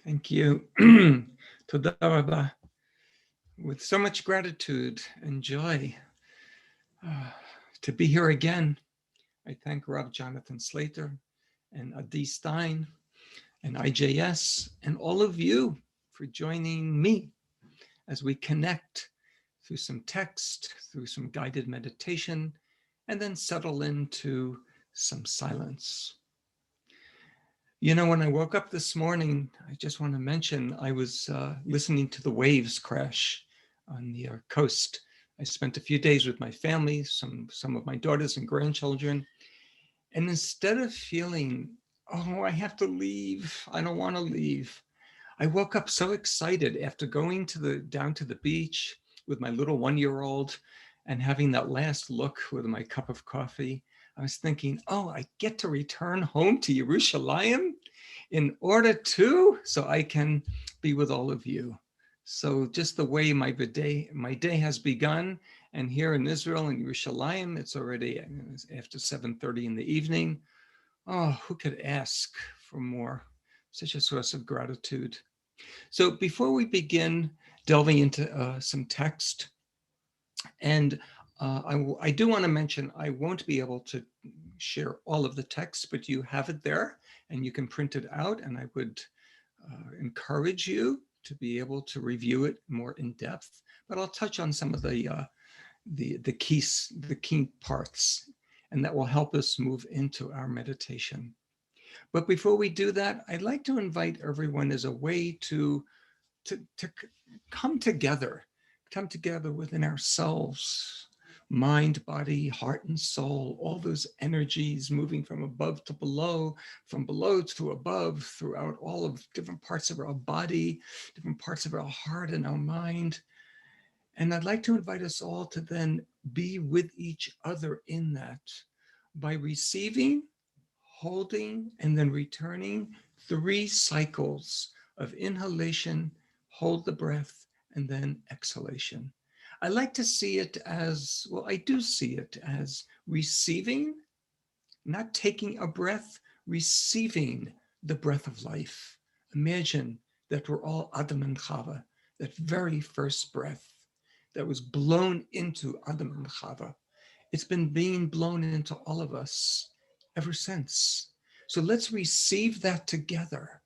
Thank you. Toda Rabba. With so much gratitude and joy to be here again. I thank Rob Jonathan Slater and Adi Stein and IJS and all of you for joining me as we connect through some text, through some guided meditation, and then settle into some silence. You know, when I woke up this morning, I just want to mention I was listening to the waves crash on the coast. I spent a few days with my family, some of my daughters and grandchildren. And instead of feeling, oh, I have to leave, I don't want to leave, I woke up so excited after going down to the beach with my little 1-year-old and having that last look with my cup of coffee. I was thinking, oh, I get to return home to Yerushalayim in order to, so I can be with all of you. So just the way my day has begun, and here in Israel, in Yerushalayim, it's already after 7:30 in the evening. Oh, who could ask for more? Such a source of gratitude. So before we begin delving into some text, and I do want to mention, I won't be able to share all of the text, but you have it there and you can print it out. And I would encourage you to be able to review it more in depth, but I'll touch on some of the key parts, and that will help us move into our meditation. But before we do that, I'd like to invite everyone as a way to come together within ourselves, mind, body, heart, and soul, all those energies moving from above to below, from below to above, throughout all of different parts of our body, different parts of our heart and our mind. And I'd like to invite us all to then be with each other in that by receiving, holding, and then returning 3 cycles of inhalation, hold the breath, and then exhalation. I like to see it as, well, I do see it as receiving, not taking a breath, receiving the breath of life. Imagine that we're all Adam and Chava, that very first breath that was blown into Adam and Chava. It's been being blown into all of us ever since. So let's receive that together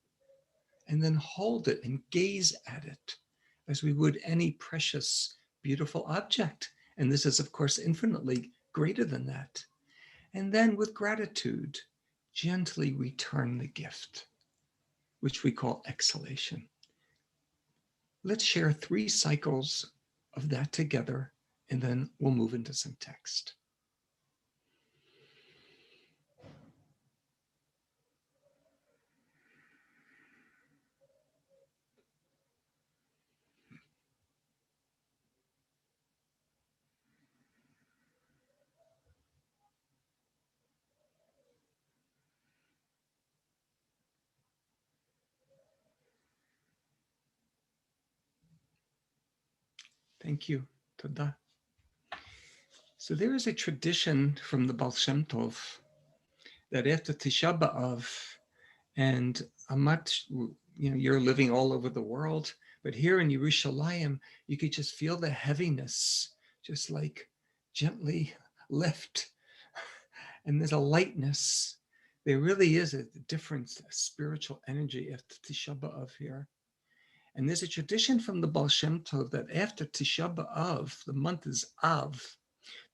and then hold it and gaze at it as we would any precious, beautiful object. And this is, of course, infinitely greater than that. And then with gratitude, gently return the gift, which we call exhalation. Let's share 3 cycles of that together, and then we'll move into some text. Thank you. Toda. So there is a tradition from the Baal Shem Tov that after Tisha B'Av, and you're living all over the world, but here in Yerushalayim, you could just feel the heaviness, just like gently lift. And there's a lightness. There really is a different spiritual energy after Tisha B'Av here. And there's a tradition from the Baal Shem Tov that after Tisha B'Av, the month is Av,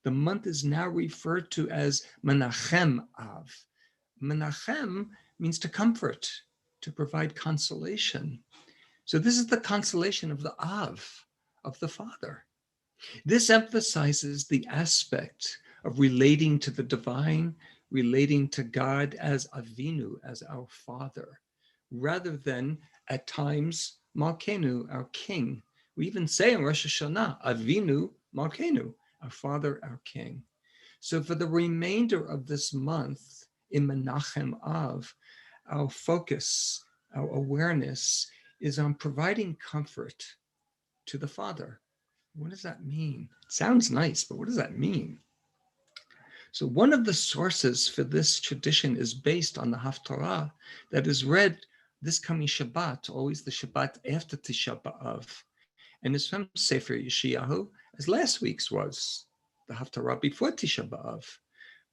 the month is now referred to as Menachem Av. Menachem means to comfort, to provide consolation. So this is the consolation of the Av, of the Father. This emphasizes the aspect of relating to the divine, relating to God as Avinu, as our Father, rather than at times Malkenu, our King. We even say in Rosh Hashanah, Avinu Malkenu, our Father, our King. So for the remainder of this month in Menachem Av, our focus, our awareness is on providing comfort to the Father. What does that mean? It sounds nice, but what does that mean? So one of the sources for this tradition is based on the Haftarah that is read this coming Shabbat, always the Shabbat after Tisha B'Av, and it's from Sefer Yeshayahu, as last week's was, the Haftarah before Tisha B'Av.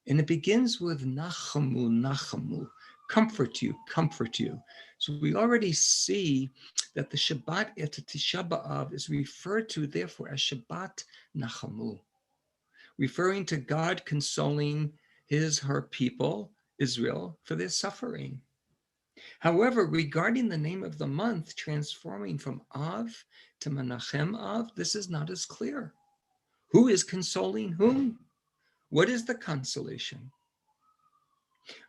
And it begins with Nachamu, Nachamu, comfort you, comfort you. So we already see that the Shabbat after Tisha B'Av is referred to, therefore, as Shabbat Nachamu, referring to God consoling her people, Israel, for their suffering. However, regarding the name of the month, transforming from Av to Menachem Av, this is not as clear. Who is consoling whom? What is the consolation?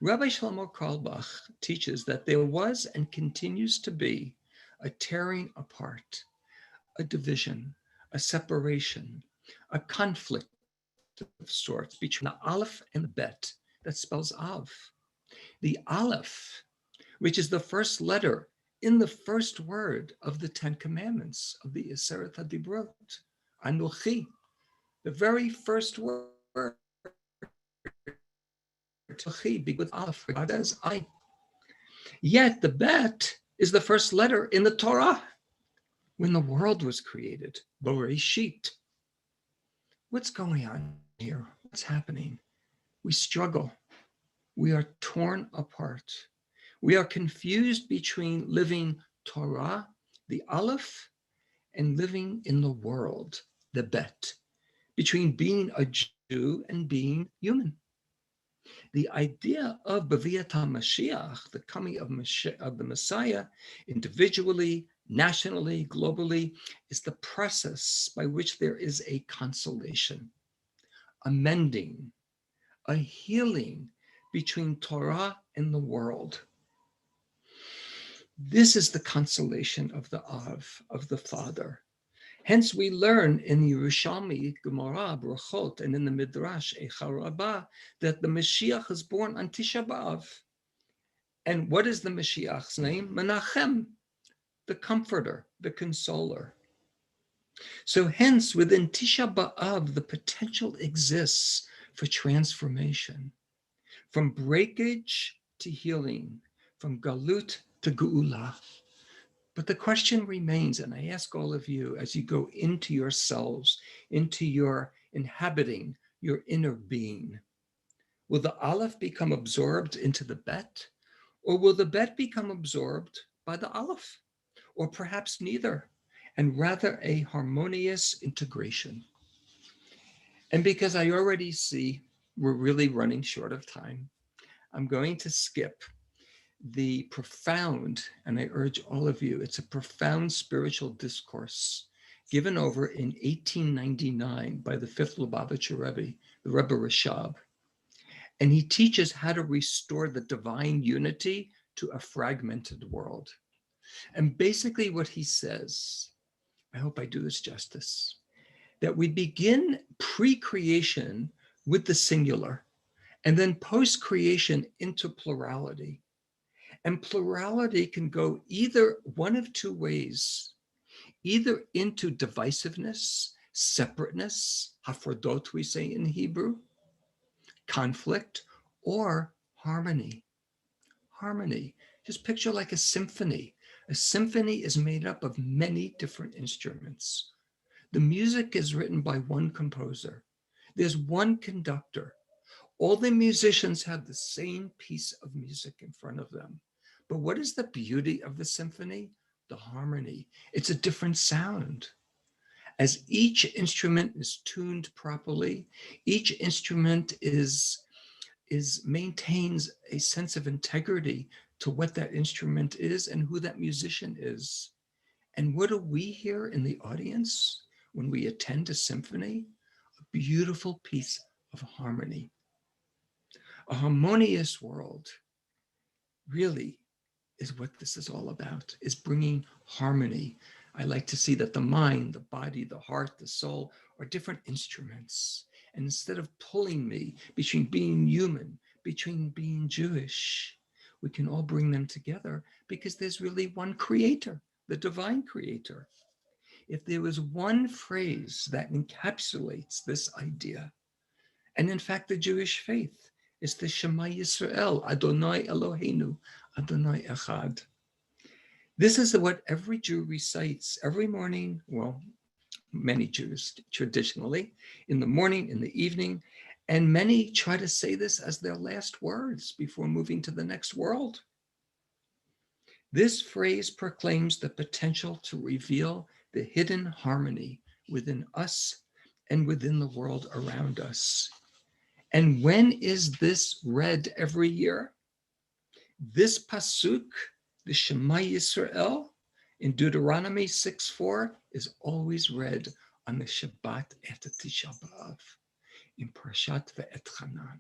Rabbi Shlomo Carlebach teaches that there was and continues to be a tearing apart, a division, a separation, a conflict of sorts between the Aleph and the Bet that spells Av. The Aleph, which is the first letter in the first word of the Ten Commandments of the Aseret HaDibrot, Anochi, the very first word, with Aleph, God as I. Yet the Bet is the first letter in the Torah when the world was created, Bereshit. What's going on here? What's happening? We struggle. We are torn apart. We are confused between living Torah, the Aleph, and living in the world, the Bet, between being a Jew and being human. The idea of B'viat HaMashiach, the coming of the Messiah, individually, nationally, globally, is the process by which there is a consolation, a mending, a healing between Torah and the world. This is the consolation of the Av, of the Father. Hence, we learn in the Yerushalmi, Gemara, Brachot, and in the Midrash, Eicha Rabbah, that the Mashiach is born on Tisha B'Av. And what is the Mashiach's name? Menachem, the comforter, the consoler. So hence, within Tisha B'Av, the potential exists for transformation, from breakage to healing, from galut to geula. But the question remains, and I ask all of you as you go into yourselves, into your inhabiting, your inner being, will the Aleph become absorbed into the Bet, or will the Bet become absorbed by the Aleph, or perhaps neither, and rather a harmonious integration? And because I already see we're really running short of time, I'm going to skip the profound, and I urge all of you, it's a profound spiritual discourse given over in 1899 by the fifth Lubavitcher Rebbe, the Rebbe Rashab. And he teaches how to restore the divine unity to a fragmented world. And basically what he says, I hope I do this justice, that we begin pre-creation with the singular, and then post-creation into plurality. And plurality can go either one of two ways, either into divisiveness, separateness, hafrodot we say in Hebrew, conflict, or harmony. Harmony. Just picture like a symphony. A symphony is made up of many different instruments. The music is written by one composer. There's one conductor. All the musicians have the same piece of music in front of them. But what is the beauty of the symphony? The harmony. It's a different sound. As each instrument is tuned properly, each instrument maintains a sense of integrity to what that instrument is and who that musician is. And what do we hear in the audience when we attend a symphony? A beautiful piece of harmony. A harmonious world really is what this is all about, is bringing harmony. I like to see that the mind, the body, the heart, the soul are different instruments. And instead of pulling me between being human, between being Jewish, we can all bring them together because there's really one creator, the divine creator. If there was one phrase that encapsulates this idea, and in fact, the Jewish faith is the Shema Yisrael, Adonai Eloheinu, Adonai Echad. This is what every Jew recites every morning. Well, many Jews traditionally, in the morning, in the evening, and many try to say this as their last words before moving to the next world. This phrase proclaims the potential to reveal the hidden harmony within us and within the world around us. And when is this read every year? This pasuk, the Shema Yisrael, in Deuteronomy 6:4, is always read on the Shabbat after Tisha B'Av in Parshat Ve'etchanan.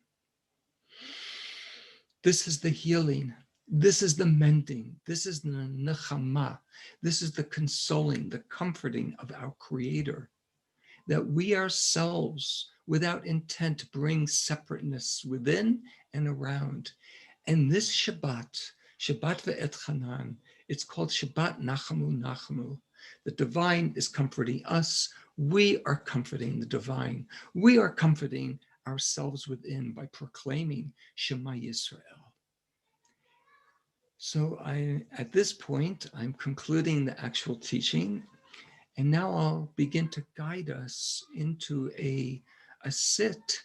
This is the healing. This is the mending. This is the nechama. This is the consoling, the comforting of our Creator, that we ourselves, without intent, bring separateness within and around. And this Shabbat Ve'etchanan, it's called Shabbat Nachamu Nachamu. The divine is comforting us. We are comforting the divine. We are comforting ourselves within by proclaiming Shema Yisrael. So at this point, I'm concluding the actual teaching, and now I'll begin to guide us into a sit.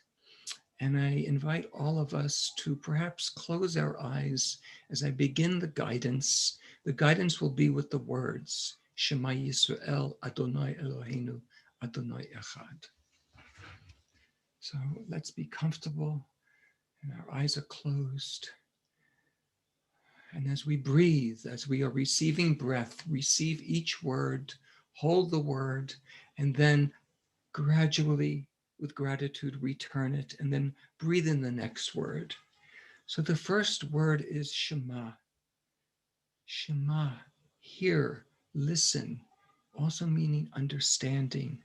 And I invite all of us to perhaps close our eyes as I begin the guidance. The guidance will be with the words, Shema Yisrael, Adonai Eloheinu, Adonai Echad. So let's be comfortable, and our eyes are closed. And as we breathe, as we are receiving breath, receive each word, hold the word, and then gradually, with gratitude, return it, and then breathe in the next word. So the first word is Shema. Shema, hear, listen, also meaning understanding.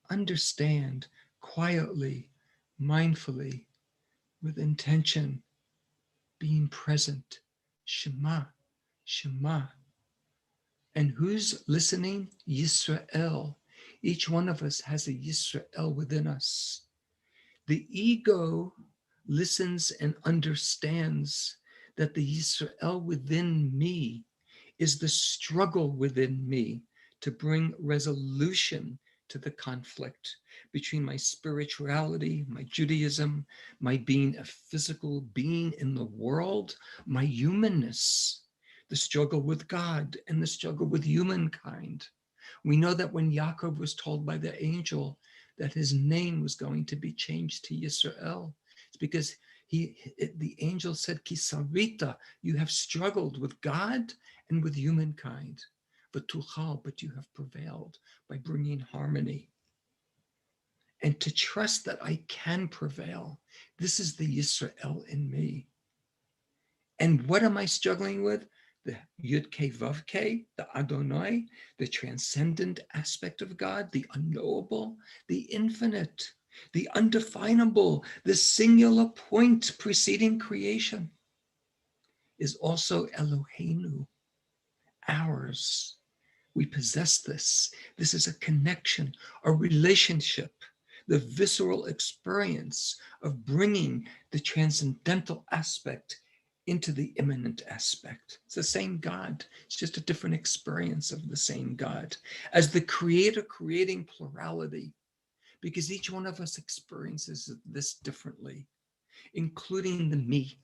Understand quietly, mindfully, with intention, being present. Shema, Shema. And who's listening? Yisrael. Each one of us has a Yisrael within us. The ego listens and understands that the Yisrael within me is the struggle within me to bring resolution to the conflict between my spirituality, my Judaism, my being a physical being in the world, my humanness, the struggle with God and the struggle with humankind. We know that when Yaakov was told by the angel that his name was going to be changed to Yisrael, it's because the angel said, Kisavita, you have struggled with God and with humankind. But you have prevailed by bringing harmony. And to trust that I can prevail, this is the Yisrael in me. And what am I struggling with? The Yud-Ke Vav-Ke, the Adonai, the transcendent aspect of God, the unknowable, the infinite, the undefinable, the singular point preceding creation is also Eloheinu, ours. We possess this. This is a connection, a relationship, the visceral experience of bringing the transcendental aspect into the immanent aspect. It's the same God. It's just a different experience of the same God. As the creator creating plurality, because each one of us experiences this differently, including the me,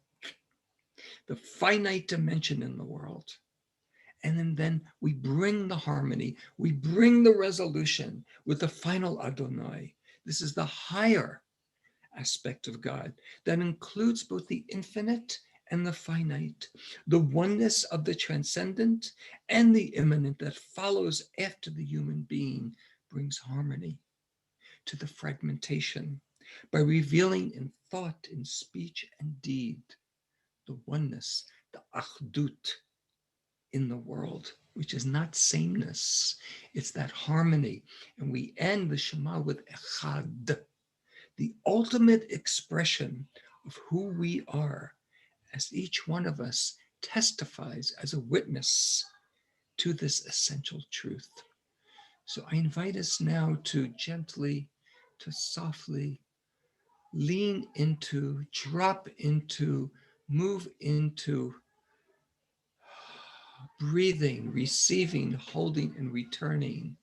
the finite dimension in the world. And then we bring the harmony, we bring the resolution with the final Adonai. This is the higher aspect of God that includes both the infinite and the finite, the oneness of the transcendent and the immanent that follows after the human being brings harmony to the fragmentation by revealing in thought, in speech, and deed the oneness, the achdut in the world, which is not sameness, it's that harmony. And we end the Shema with echad, the ultimate expression of who we are, as each one of us testifies as a witness to this essential truth. So I invite us now to gently, to softly lean into, drop into, move into breathing, receiving, holding, and returning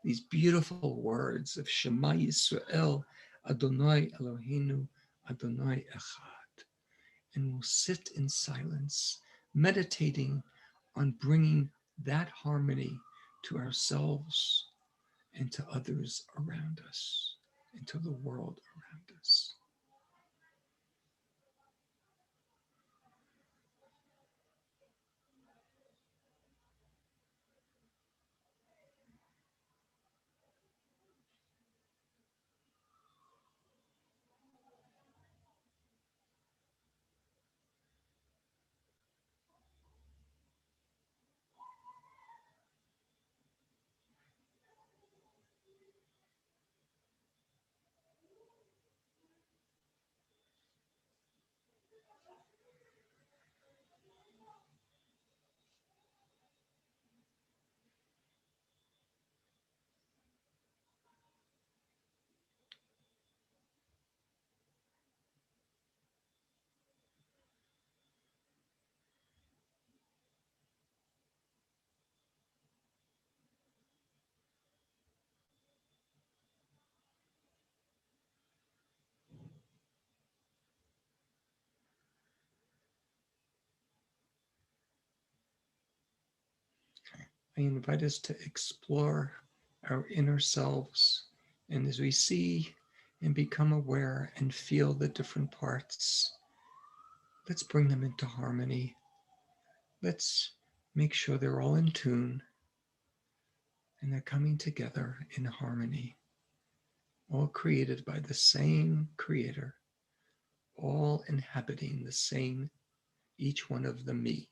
these beautiful words of Shema Yisrael, Adonai Eloheinu, Adonai Echad. And we'll sit in silence, meditating on bringing that harmony to ourselves and to others around us, and to the world around us. I invite us to explore our inner selves. And as we see and become aware and feel the different parts, let's bring them into harmony. Let's make sure they're all in tune and they're coming together in harmony, all created by the same creator, all inhabiting the same, each one of the me.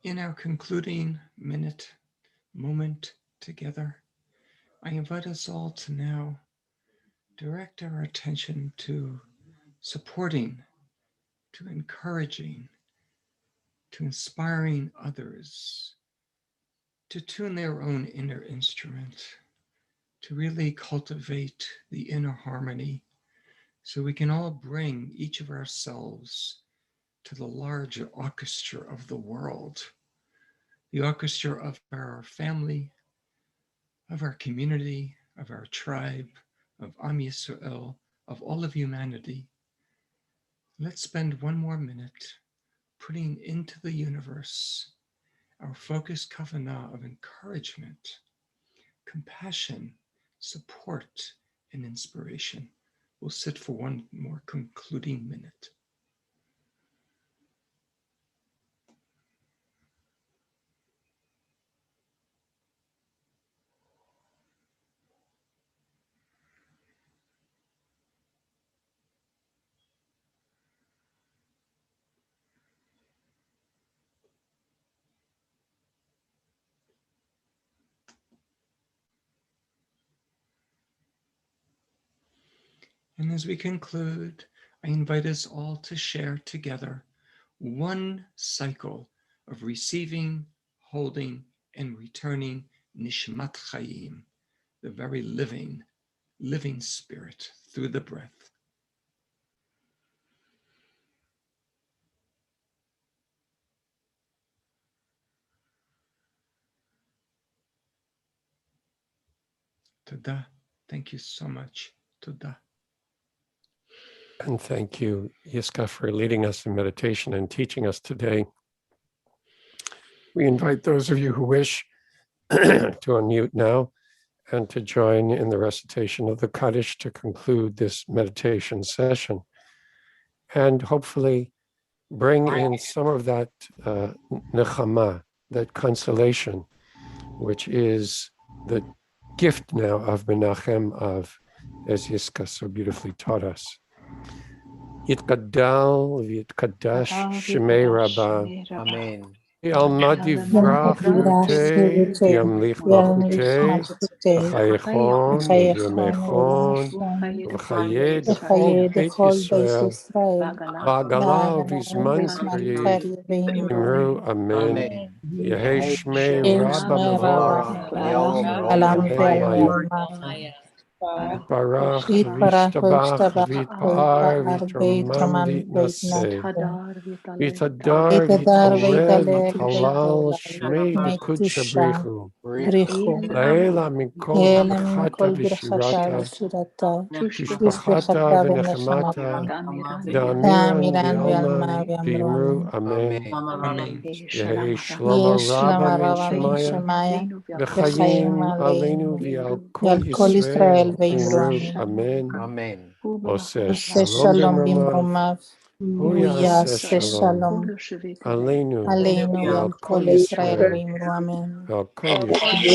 In our concluding moment together, I invite us all to now direct our attention to supporting, to encouraging, to inspiring others, to tune their own inner instrument, to really cultivate the inner harmony so we can all bring each of ourselves to the larger orchestra of the world, the orchestra of our family, of our community, of our tribe, of Am Yisrael, of all of humanity. Let's spend one more minute putting into the universe our focused kavanah of encouragement, compassion, support, and inspiration. We'll sit for one more concluding minute. And as we conclude, I invite us all to share together one cycle of receiving, holding, and returning Nishmat Chayim, the very living spirit through the breath. Toda. Thank you so much. Toda. And thank you, Yiscah, for leading us in meditation and teaching us today. We invite those of you who wish to unmute now and to join in the recitation of the Kaddish to conclude this meditation session. And hopefully bring in some of that nechama, that consolation, which is the gift now of Menachem Av, as Yiscah so beautifully taught us. Yitgadal v'yitkadash shemei Rabbah. Amen. Yalmad yivrach v'yutei, yamlich b'chutei, v'chayechon v'yomechon, v'chayed chol Beit Yisrael, v'agala v'zman karyeh, imru amen. Yehei shmei Rabba mevorach, Alam Maya. Barach v'ishtabach v'yitpa'ar v'yitramam v'yitnaseh. V'yitadar v'yitolel v'yithalal shmei b'kud shabrichu. La'ela mikol birchata v'shirata tishbachata v'nechamata da'amiran v'alma v'imru amen. Amen. Yehei shlomo rabba min Shemaya v'chayim aleinu v'al kol Yisrael v'imru amen. Amen. Oseh shalom shalom bimromav, hu yaseh yaseh shalom aleinu aleinu v'al v'al kol kol Yisrael Yisrael v'imru amen. v'al kol yishtevel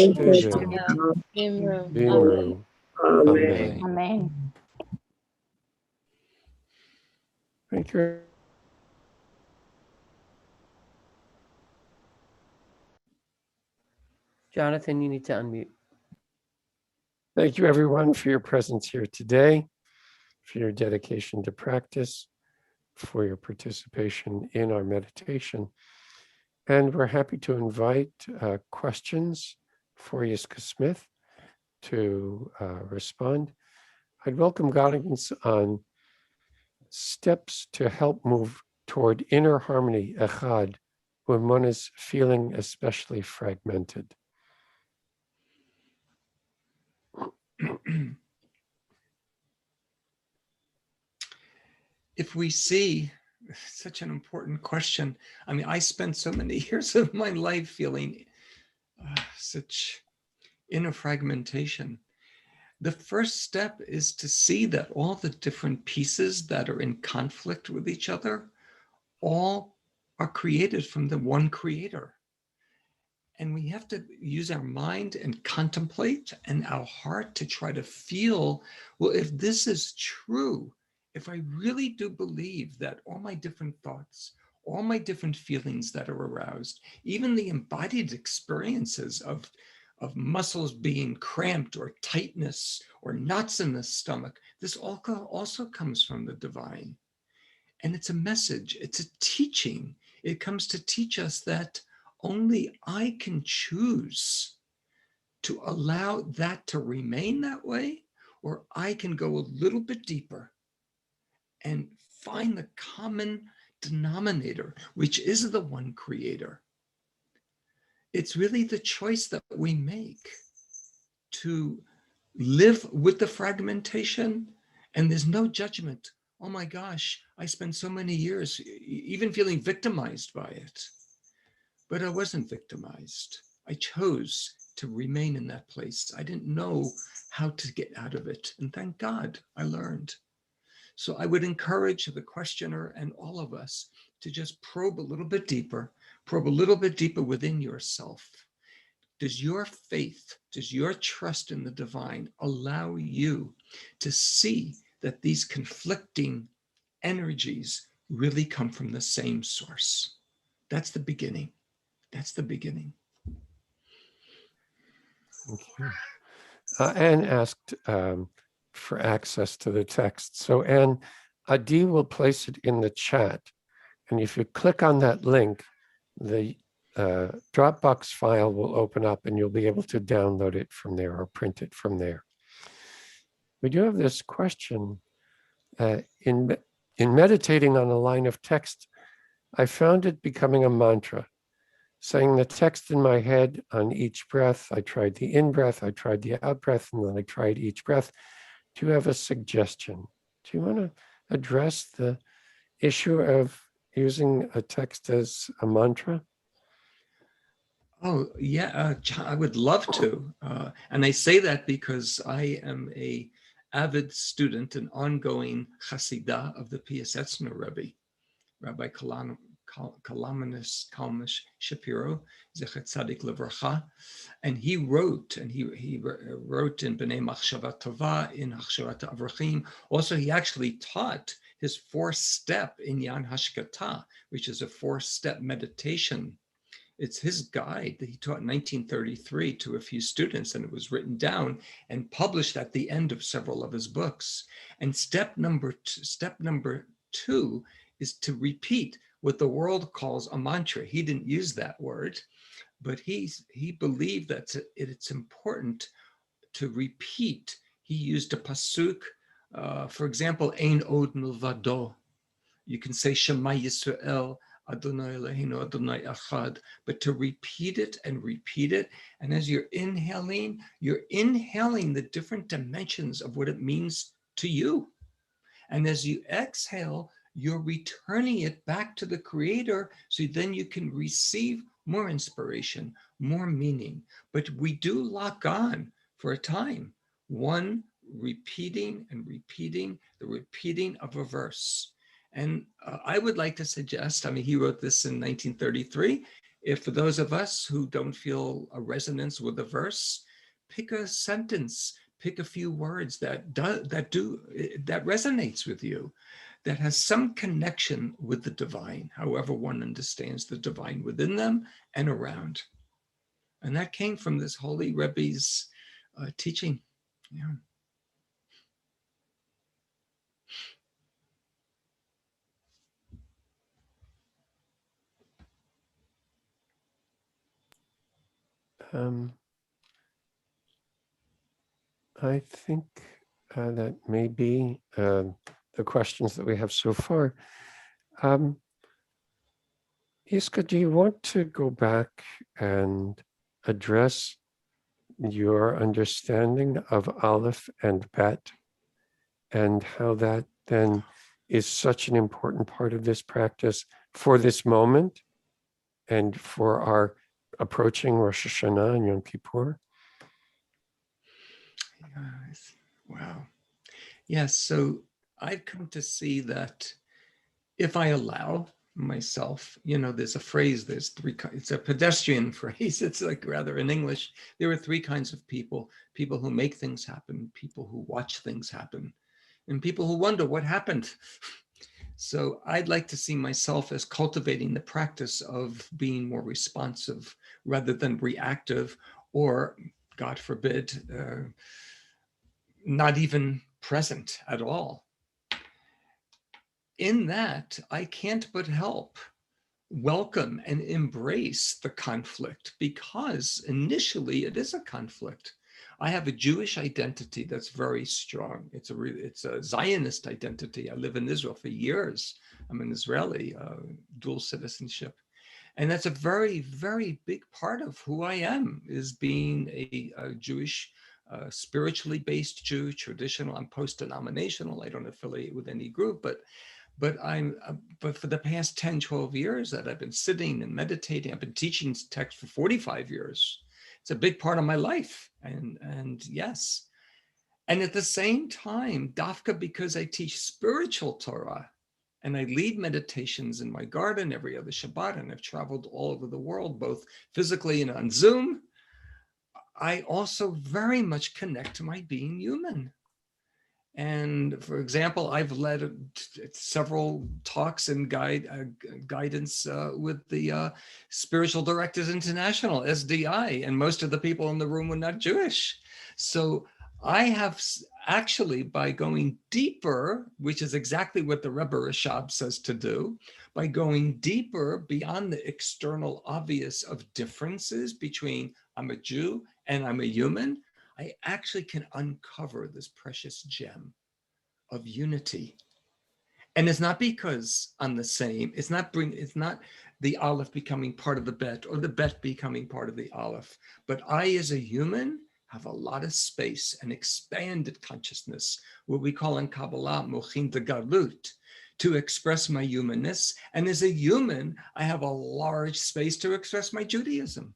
v'imru amen. Amen. Thank you. Jonathan, you need to unmute. Thank you, everyone, for your presence here today, for your dedication to practice, for your participation in our meditation. And we're happy to invite questions for Yiscah Smith to respond. I'd welcome guidance on steps to help move toward inner harmony, echad, when one is feeling especially fragmented. If we see, such an important question. I mean, I spent so many years of my life feeling such inner fragmentation. The first step is to see that all the different pieces that are in conflict with each other all are created from the one creator. And we have to use our mind and contemplate and our heart to try to feel, well, if this is true, if I really do believe that all my different thoughts, all my different feelings that are aroused, even the embodied experiences of muscles being cramped or tightness or knots in the stomach, this also comes from the divine. And it's a message, it's a teaching. It comes to teach us that only I can choose to allow that to remain that way, or I can go a little bit deeper and find the common denominator, which is the one creator. It's really the choice that we make to live with the fragmentation, and there's no judgment. Oh my gosh, I spent so many years even feeling victimized by it. But I wasn't victimized. I chose to remain in that place. I didn't know how to get out of it. And thank God I learned. So I would encourage the questioner and all of us to just probe a little bit deeper within yourself. Does your faith, does your trust in the divine allow you to see that these conflicting energies really come from the same source? That's the beginning. That's the beginning. Thank you. Anne asked for access to the text. So Anne, Adi will place it in the chat. And if you click on that link, the Dropbox file will open up and you'll be able to download it from there or print it from there. We do have this question. In meditating on a line of text, I found it becoming a mantra, saying the text in my head on each breath. I tried the in-breath, I tried the out-breath, and then I tried each breath. Do you have a suggestion? Do you want to address the issue of using a text as a mantra? Oh, yeah, I would love to. And I say that because I am a avid student and ongoing Hasidah of the Piasetzner Rebbe, Rabbi Kalamanis Kalmish Shapiro, Zechet Tzadik Levracha. And he wrote in B'nai Machshava Tova, in Hachshavat Avrachim. Also, he actually taught his 4-step Inyan Hashkata, which is a 4-step meditation. It's his guide that he taught in 1933 to a few students, and it was written down and published at the end of several of his books. And step number two is to repeat what the world calls a mantra. He didn't use that word, but he believed that it's important to repeat. He used a pasuk, for example, Ein od milvado. You can say Shema Yisrael, Adonai Eloheinu, Adonai Echad, but to repeat it, and as you're inhaling the different dimensions of what it means to you. And as you exhale, you're returning it back to the Creator, so then you can receive more inspiration, more meaning. But we do lock on for a time, one repeating the repeating of a verse. And I would like to suggest, he wrote this in 1933. If for those of us who don't feel a resonance with a verse, pick a sentence, pick a few words that resonates with you, that has some connection with the divine, however one understands the divine within them and around. And that came from this holy Rebbe's teaching. Yeah. I think that may be the questions that we have so far. Yiscah, do you want to go back and address your understanding of Aleph and Bet and how that then is such an important part of this practice for this moment and for our approaching Rosh Hashanah and Yom Kippur? Yes. Wow. Yes, so I've come to see that if I allow myself, there's a phrase, it's a pedestrian phrase, it's like rather in English, there are 3 kinds of people who make things happen, people who watch things happen, and people who wonder what happened. So I'd like to see myself as cultivating the practice of being more responsive rather than reactive, or, God forbid, not even present at all. In that, I can't but help welcome and embrace the conflict, because initially it is a conflict. I have a Jewish identity that's very strong. It's a Zionist identity. I live in Israel for years. I'm an Israeli, dual citizenship. And that's a very, very big part of who I am, is being a Jewish, spiritually based Jew, traditional. I'm post-denominational. I don't affiliate with any group, but for the past 10, 12 years that I've been sitting and meditating, I've been teaching text for 45 years. It's a big part of my life. And yes. And at the same time, dafka, because I teach spiritual Torah and I lead meditations in my garden every other Shabbat, and I've traveled all over the world, both physically and on Zoom, I also very much connect to my being human. And for example, I've led several talks and guidance with the Spiritual Directors International, SDI, and most of the people in the room were not Jewish. So I have actually, by going deeper, which is exactly what the Rebbe Rashab says to do, by going deeper beyond the external obvious of differences between I'm a Jew and I'm a human, I actually can uncover this precious gem of unity. And it's not because I'm the same. It's not the Aleph becoming part of the Bet, or the Bet becoming part of the Aleph. But I, as a human, have a lot of space and expanded consciousness, what we call in Kabbalah mochin de galut, to express my humanness. And as a human, I have a large space to express my Judaism.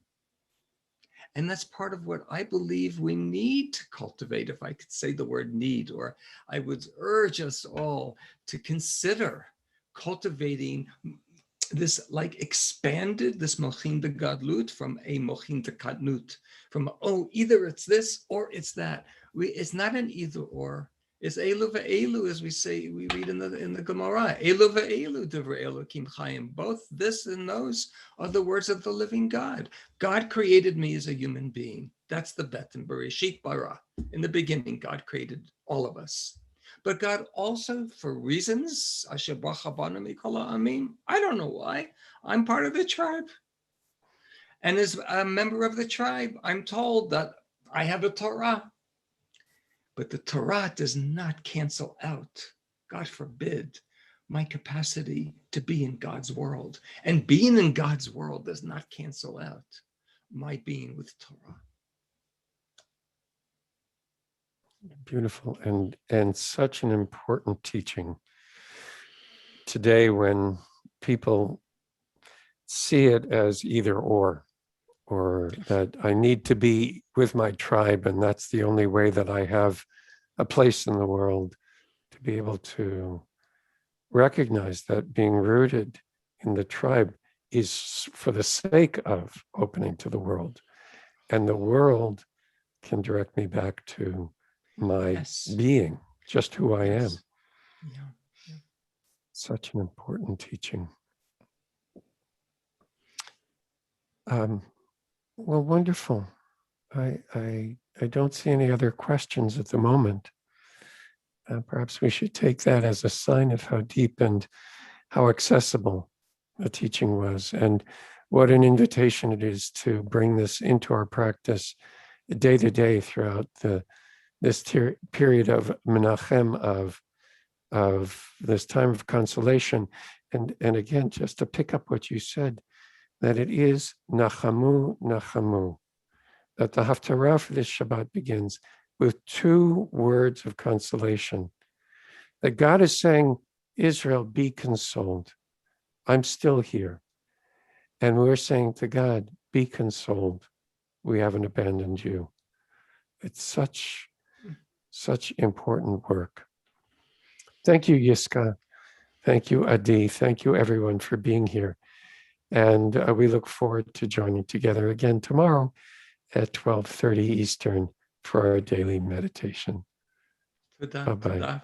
And that's part of what I believe we need to cultivate, if I could say the word need, or I would urge us all to consider cultivating this expanded, this mochin de gadlut from a mochin de katnut, from, either it's this or it's that. It's not an either or. It's elu ve'elu, as we read in the Gemara. Elu ve'elu divrei Elokim chayim. Both this and those are the words of the living God. God created me as a human being. That's the bet in Bereshit bara. In the beginning, God created all of us. But God also, for reasons, asher bracha banu mikol ha'amim, I don't know why, I'm part of the tribe. And as a member of the tribe, I'm told that I have a Torah. But the Torah does not cancel out, God forbid, my capacity to be in God's world. And being in God's world does not cancel out my being with Torah. Beautiful, and such an important teaching today, when people see it as either or that I need to be with my tribe, and that's the only way that I have a place in the world, to be able to recognize that being rooted in the tribe is for the sake of opening to the world, and the world can direct me back to my being, just who I am. Yeah. Such an important teaching. Well, wonderful. I don't see any other questions at the moment. Perhaps we should take that as a sign of how deep and how accessible the teaching was, and what an invitation it is to bring this into our practice day to day throughout this period of menachem, of this time of consolation. And again, just to pick up what you said, that it is nachamu, nachamu, that the Haftarah for this Shabbat begins with two words of consolation. That God is saying, Israel, be consoled. I'm still here. And we're saying to God, be consoled. We haven't abandoned you. It's such important work. Thank you, Yiscah. Thank you, Adi. Thank you, everyone, for being here. And we look forward to joining together again tomorrow at 12:30 Eastern for our daily meditation. Bye-bye.